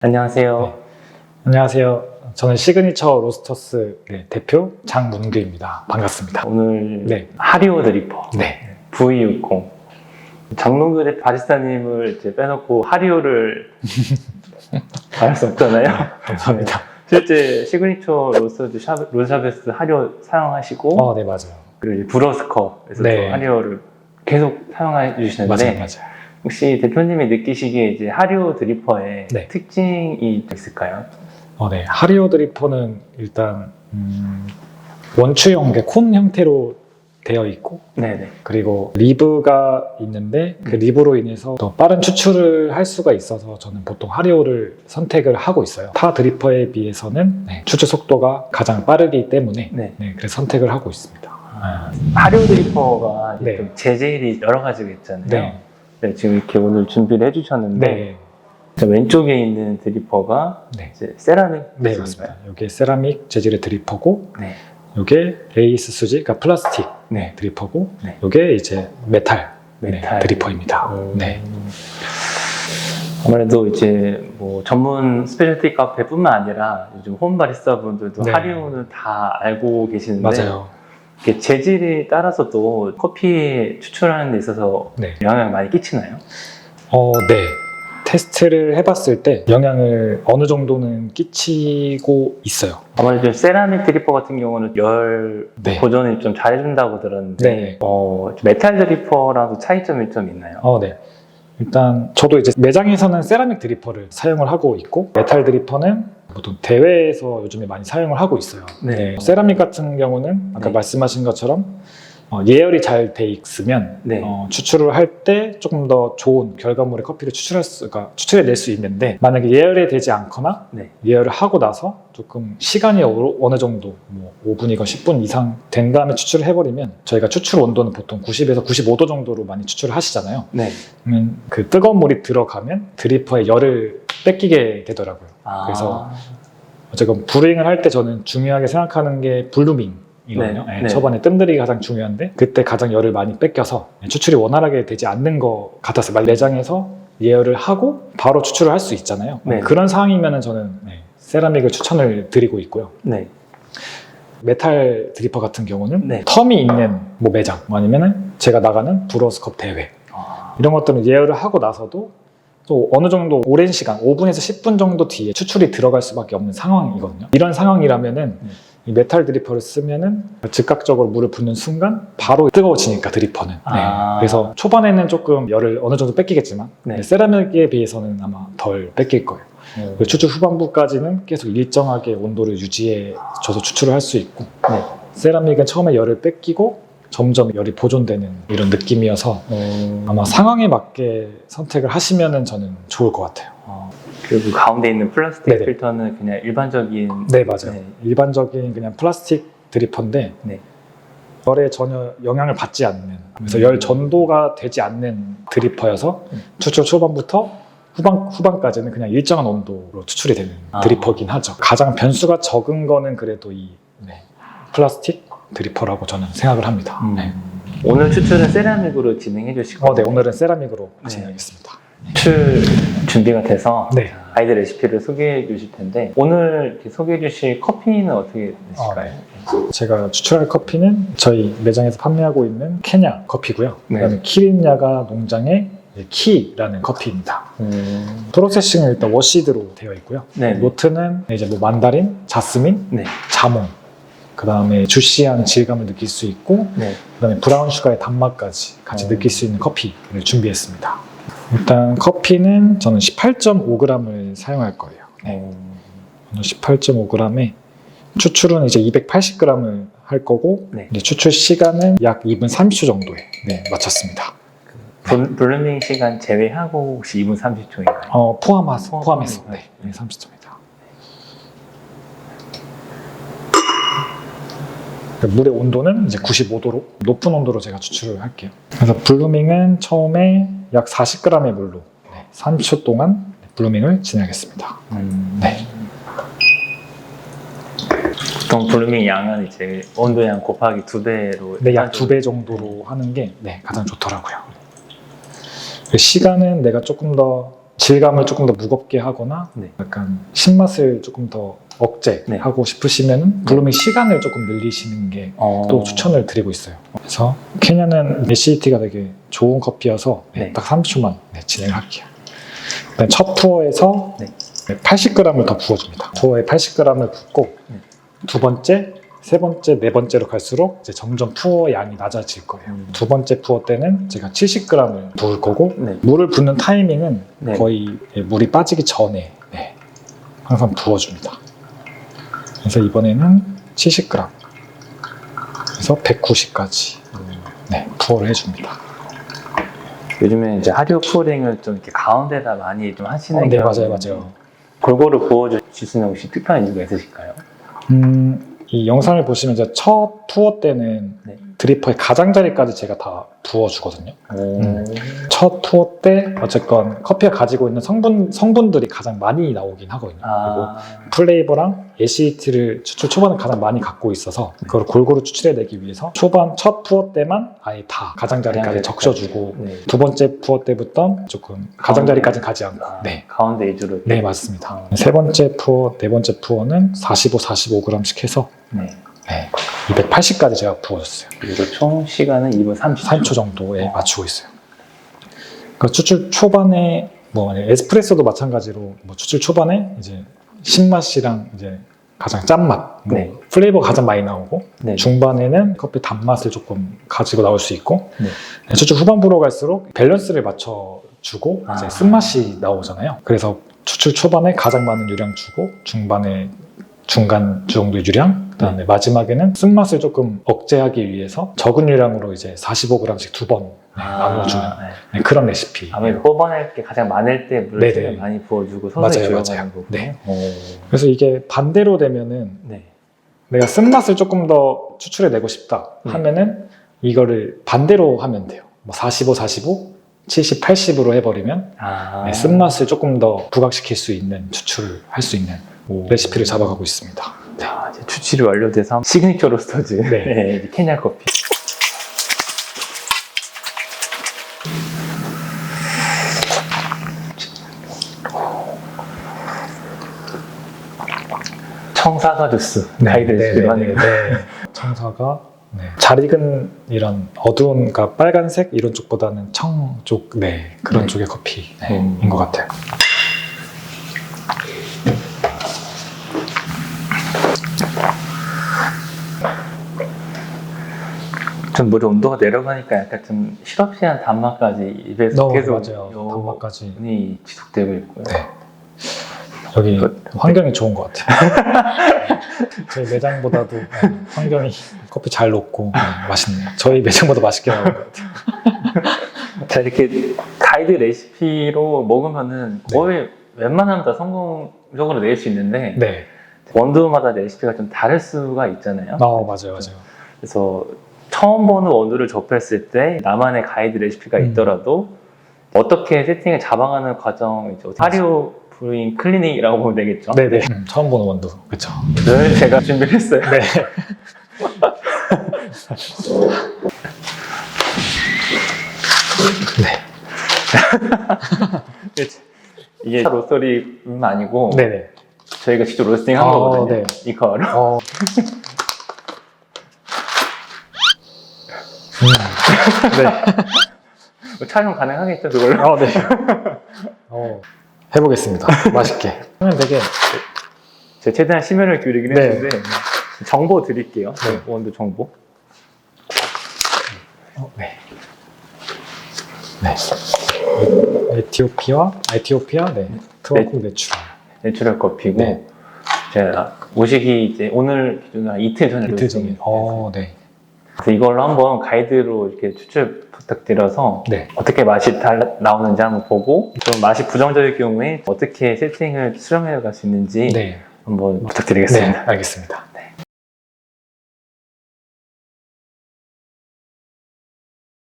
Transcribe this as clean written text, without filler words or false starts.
안녕하세요. 네. 안녕하세요. 저는 시그니처 로스터스 대표 장문규입니다. 반갑습니다. 오늘 네. 하리오 드리퍼 네. V60 장문규 바리스타님을 이제 빼놓고 하리오를 말할 수 없잖아요. 감사합니다. 실제 시그니처 로스터스 하리오 사용하시고 네, 맞아요. 그리고 브러스컵에서도 네. 하리오를 계속 사용해 주시는데 맞아요. 혹시 대표님이 느끼시기에 이제 하리오 드리퍼의 네. 특징이 있을까요? 네. 하리오 드리퍼는 일단 원추형 콘 형태로 되어 있고, 네네. 그리고 리브가 있는데 그 리브로 인해서 더 빠른 추출을 할 수가 있어서 저는 보통 하리오를 선택을 하고 있어요. 타 드리퍼에 비해서는 추출 속도가 가장 빠르기 때문에 네. 그래서 선택을 하고 있습니다. 하리오 드리퍼가 네. 좀 재질이 여러 가지가 있잖아요. 네. 네, 지금 이렇게 오늘 준비를 해주셨는데 네. 저 왼쪽에 있는 드리퍼가 네. 이제 세라믹 네, 재질인가요? 맞습니다. 이게 세라믹 재질의 드리퍼고, 네. 이게 레이스 수지, 그러니까 플라스틱 네. 드리퍼고, 네. 이게 이제 메탈, 메탈. 드리퍼입니다. 네. 아무래도 이제 뭐 전문 스페셜티 카페뿐만 아니라 요즘 홈 바리스타 분들도 네. 하리오는 다 알고 계시는데 맞아요. 이게 재질에 따라서도 커피 추출하는 데 있어서 네. 영향을 많이 끼치나요? 네. 테스트를 해봤을 때 영향을 어느 정도는 끼치고 있어요. 아무래도 세라믹 드리퍼 같은 경우는 열 네. 보존을 좀 잘해준다고 들었는데 네. 메탈 드리퍼랑도 차이점이 좀 있나요? 네. 일단 저도 이제 매장에서는 세라믹 드리퍼를 사용을 하고 있고, 메탈 드리퍼는 보통 대회에서 요즘에 많이 사용을 하고 있어요. 네. 세라믹 같은 경우는 아까 네. 말씀하신 것처럼 예열이 잘 돼 있으면 네. 추출을 할 때 조금 더 좋은 결과물의 커피를 추출해낼 수 있는데, 만약에 예열이 되지 않거나 네. 예열을 하고 나서 조금 시간이 어느 정도 5분이건 10분 이상 된 다음에 추출을 해버리면, 저희가 추출 온도는 보통 90에서 95도 정도로 많이 추출을 하시잖아요. 네. 그 뜨거운 물이 들어가면 드리퍼의 열을 뺏기게 되더라고요. 그래서 어쨌든 브루잉을 할 때 저는 중요하게 생각하는 게 블루밍이거든요. 네. 네. 초반에 뜸들이기가 가장 중요한데, 그때 가장 열을 많이 뺏겨서 추출이 원활하게 되지 않는 것 같았어요. 매장에서 예열을 하고 바로 추출을 할 수 있잖아요. 네. 그런 상황이면 저는 세라믹을 추천을 드리고 있고요. 네. 메탈 드리퍼 같은 경우는 네. 텀이 있는 매장, 아니면은 제가 나가는 브러스컵 대회, 이런 것들은 예열을 하고 나서도 또 어느 정도 오랜 시간, 5분에서 10분 정도 뒤에 추출이 들어갈 수밖에 없는 상황이거든요. 이런 상황이라면은 이 메탈 드리퍼를 쓰면은 즉각적으로 물을 붓는 순간 바로 뜨거워지니까, 드리퍼는. 그래서 초반에는 조금 열을 어느 정도 뺏기겠지만 네. 세라믹에 비해서는 아마 덜 뺏길 거예요. 그리고 추출 후반부까지는 계속 일정하게 온도를 유지해줘서 추출을 할 수 있고, 네. 세라믹은 처음에 열을 뺏기고 점점 열이 보존되는 이런 느낌이어서 아마 상황에 맞게 선택을 하시면은 저는 좋을 것 같아요. 그리고 가운데 있는 플라스틱 네네. 필터는 그냥 일반적인. 네, 맞아요. 네. 일반적인 그냥 플라스틱 드리퍼인데 네. 열에 전혀 영향을 받지 않는, 그래서 열 전도가 되지 않는 드리퍼여서 추출 초반부터 후반까지는 그냥 일정한 온도로 추출이 되는 드리퍼긴 하죠. 가장 변수가 적은 거는 그래도 이 플라스틱 드리퍼라고 저는 생각을 합니다. 오늘 추출은 세라믹으로 진행해 주시고 네, 오늘은 세라믹으로 네. 진행하겠습니다. 추출 준비가 돼서 네. 아이들 레시피를 소개해 주실 텐데, 오늘 이렇게 소개해 주실 커피는 어떻게 되실까요? 제가 추출할 커피는 저희 매장에서 판매하고 있는 케냐 커피고요. 네. 그다음에 키린야가 농장의 키라는 커피입니다. 프로세싱은 일단 워시드로 되어 있고요. 네. 노트는 이제 만다린, 자스민, 네. 자몽, 그 다음에 주시한 질감을 느낄 수 있고, 네. 그 다음에 브라운 슈가의 단맛까지 같이 느낄 수 있는 커피를 준비했습니다. 일단 커피는 저는 18.5g을 사용할 거예요. 오늘 18.5g에 추출은 이제 280g을 할 거고, 네. 이제 추출 시간은 약 2분 30초 정도에 맞췄습니다. 블루밍 시간 제외하고 혹시 2분 30초인가요? 포함해서 30초입니다. 물의 온도는 이제 95도로 높은 온도로 제가 추출을 할게요. 그래서 블루밍은 처음에 약 40g의 물로 30초 동안 블루밍을 진행하겠습니다. 네. 보통 블루밍 양은 이제 온도 양 곱하기 2배로 약 2배 정도로 하는 게 가장 좋더라고요. 시간은 내가 조금 더 질감을 조금 더 무겁게 하거나 네. 약간 신맛을 조금 더 억제하고 싶으시면 블루밍 시간을 조금 늘리시는 게 또 추천을 드리고 있어요. 그래서 케냐는 애시티가 되게 좋은 커피여서 네. 딱 30초만 진행할게요. 일단 첫 투어에서 네. 80g을 더 부어줍니다. 투어에 80g을 붓고 네. 두 번째, 세 번째, 네 번째로 갈수록 이제 점점 투어 양이 낮아질 거예요. 두 번째 투어 때는 제가 70g을 부을 거고 네. 물을 붓는 타이밍은 네. 거의 물이 빠지기 전에 항상 부어줍니다. 그래서 이번에는 70g 그래서 190까지 부어를 해줍니다. 요즘에 이제 하류 쿠어링을 좀 이렇게 가운데다 많이 좀 하시는 네, 경우가 맞아요. 골고루 부어주실 수 있는 혹시 특별한 이유가 있으실까요? 이 영상을 보시면 이제 첫 투어 때는 네. 드리퍼의 가장자리까지 제가 다 부어주거든요. 오. 첫 투어 때 어쨌건 커피가 가지고 있는 성분들이 가장 많이 나오긴 하거든요. 아. 그리고 플레이버랑 애시티를 추출 초반에 가장 많이 갖고 있어서 그걸 골고루 추출해내기 위해서 초반 첫 투어 때만 아예 다 가장자리까지 적셔주고 네. 두 번째 투어 때부터 조금 가장자리까지 가지 않고 가운데 위주로. 네, 맞습니다. 세 번째 투어, 네 번째 투어는 45g씩 해서 네. 280까지 제가 부어줬어요. 그리고 총 시간은 2분 30초. 3초 정도에 맞추고 있어요. 그러니까 추출 초반에 뭐 에스프레소도 마찬가지로 뭐 추출 초반에 이제 신맛이랑 이제 가장 짠맛, 네. 플레이버가 가장 많이 나오고 네. 중반에는 커피 단맛을 조금 가지고 나올 수 있고 네. 추출 후반부로 갈수록 밸런스를 맞춰주고 이제 쓴맛이 나오잖아요. 그래서 추출 초반에 가장 많은 유량 주고 중반에 중간 정도 유량, 그다음에 마지막에는 쓴맛을 조금 억제하기 위해서 적은 유량으로 이제 45g씩 두 번 나눠주는 그런 레시피. 아무래도 뽑아낼 게 가장 많을 때 물을 최대한 많이 부어주고 서서히 줄여가는 거고. 네. 그래서 이게 반대로 되면은 네. 내가 쓴맛을 조금 더 추출해내고 싶다 하면은 이거를 반대로 하면 돼요. 뭐 45, 70, 80으로 해버리면 쓴맛을 조금 더 부각시킬 수 있는 추출을 할 수 있는 레시피를 잡아가고 있습니다. 자, 이제 추출이 완료돼서 시그니처 로스터즈 이제 케냐 커피. 청사과 주스 가이드 레시피로 하네요. 청사가 잘 익은 이런 어두운 그러니까 빨간색 이런 쪽보다는 청 쪽 그런 쪽의 커피인 것 같아요. 전 물의 온도가 내려가니까 약간 좀 시럽시한 단맛까지 입에서 계속 단맛까지 지속되고 있고요. 여기 환경이 좋은 것 같아요. 저희 매장보다도 환경이 커피 잘 녹고 맛있네요. 저희 매장보다 맛있게 나오는 것 같아요. 자, 이렇게 가이드 레시피로 먹으면은 거의 웬만하면 다 성공적으로 낼 수 있는데 원두마다 레시피가 좀 다를 수가 있잖아요. 맞아요. 그래서 처음 보는 원두를 접했을 때 나만의 가이드 레시피가 있더라도 어떻게 세팅을 잡아가는 과정이죠. 사료 브루잉 클리닝이라고 보면 되겠죠. 네네. 처음 보는 원두. 그렇죠. 늘 제가 준비를 했어요. 네. 이게 로스터리는 아니고 네네. 저희가 직접 로스팅한 거거든요. 이 거로. 촬영 가능하겠죠, 그걸로? 네. 해보겠습니다. 맛있게. 하면 되게. 제가 최대한 심혈을 기울이긴 했는데 정보 드릴게요. 원두 정보. 에티오피아, 트와코 내추럴 커피고 제가 오시기 이제 오늘 기준으로 한 이틀 전에 이틀 그래서 이걸로 한번 가이드로 이렇게 추출 부탁드려서 어떻게 맛이 나오는지 한번 보고 좀 맛이 부정적일 경우에 어떻게 세팅을 수정해 갈 수 있는지 한번 부탁드리겠습니다. 알겠습니다.